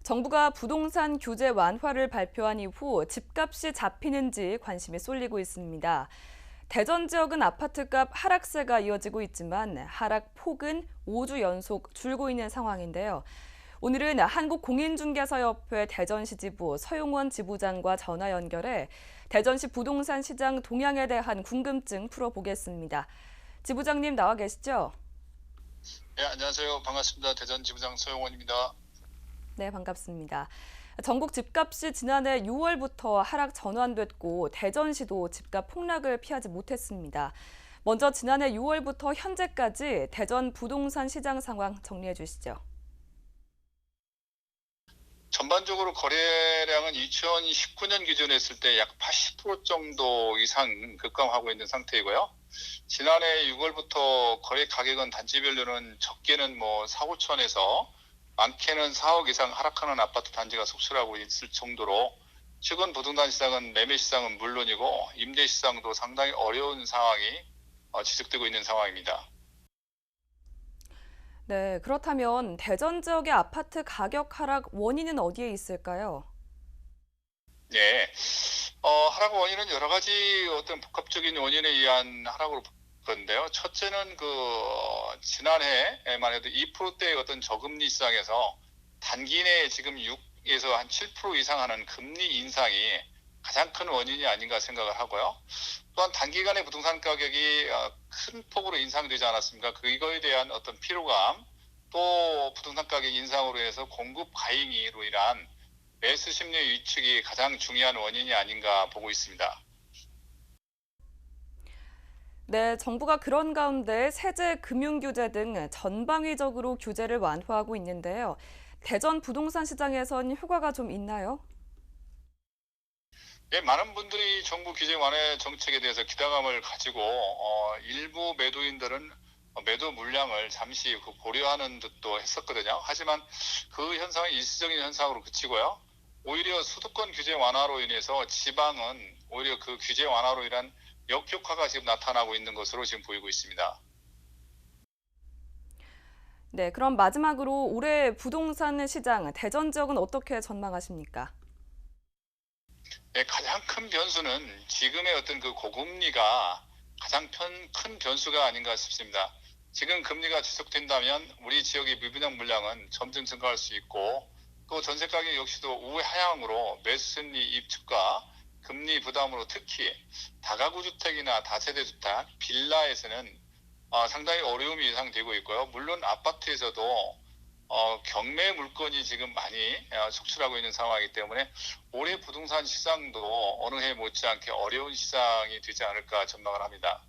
정부가 부동산 규제 완화를 발표한 이후 집값이 잡히는지 관심이 쏠리고 있습니다. 대전 지역은 아파트값 하락세가 이어지고 있지만 하락폭은 5주 연속 줄고 있는 상황인데요. 오늘은 한국공인중개사협회 대전시 지부 서용원 지부장과 전화 연결해 대전시 부동산 시장 동향에 대한 궁금증 풀어보겠습니다. 지부장님 나와 계시죠? 네, 안녕하세요. 반갑습니다. 대전 지부장 서용원입니다. 네, 반갑습니다. 전국 집값이 지난해 6월부터 하락 전환됐고 대전시도 집값 폭락을 피하지 못했습니다. 먼저 지난해 6월부터 현재까지 대전 부동산 시장 상황 정리해 주시죠. 전반적으로 거래량은 2019년 기준에 했을 때 약 80% 정도 이상 급감하고 있는 상태이고요. 지난해 6월부터 거래 가격은 단지별로는 적게는 4, 5천에서 많게는 4억 이상 하락하는 아파트 단지가 속출하고 있을 정도로 최근 부동산 시장은 매매 시장은 물론이고 임대 시장도 상당히 어려운 상황이 지속되고 있는 상황입니다. 네, 그렇다면 대전 지역의 아파트 가격 하락 원인은 어디에 있을까요? 네, 하락 원인은 여러 가지 어떤 복합적인 원인에 의한 하락으로 보는데요. 첫째는 지난해에만 해도 2%대의 어떤 저금리 시장에서 단기 내에 지금 6에서 한 7% 이상 하는 금리 인상이 가장 큰 원인이 아닌가 생각을 하고요. 또한 단기간에 부동산 가격이 큰 폭으로 인상되지 않았습니까? 이거에 대한 어떤 피로감, 또 부동산 가격 인상으로 해서 공급 과잉으로 인한 매수 심리 위축이 가장 중요한 원인이 아닌가 보고 있습니다. 네, 정부가 그런 가운데 세제, 금융 규제 등 전방위적으로 규제를 완화하고 있는데요. 대전 부동산 시장에선 효과가 좀 있나요? 예, 많은 분들이 정부 규제 완화 정책에 대해서 기대감을 가지고 일부 매도인들은 매도 물량을 잠시 고려하는 듯도 했었거든요. 하지만 그 현상은 일시적인 현상으로 그치고요. 오히려 수도권 규제 완화로 인해서 지방은 오히려 그 규제 완화로 인한 역효과가 지금 나타나고 있는 것으로 지금 보이고 있습니다. 네, 그럼 마지막으로 올해 부동산 시장, 대전 지역은 어떻게 전망하십니까? 네, 가장 큰 변수는 지금의 어떤 고금리가 가장 큰 변수가 아닌가 싶습니다. 지금 금리가 지속된다면 우리 지역의 미분양 물량은 점점 증가할 수 있고 또 전세 가격 역시도 우하향으로 매수 심리 입축과 금리 부담으로 특히 다가구 주택이나 다세대 주택, 빌라에서는 상당히 어려움이 예상되고 있고요. 물론 아파트에서도 경매 물건이 지금 많이 속출하고 있는 상황이기 때문에 올해 부동산 시장도 어느 해 못지않게 어려운 시장이 되지 않을까 전망을 합니다.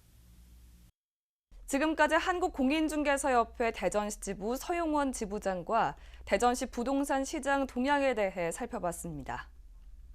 지금까지 한국공인중개사협회 대전시 지부 서용원 지부장과 대전시 부동산 시장 동향에 대해 살펴봤습니다.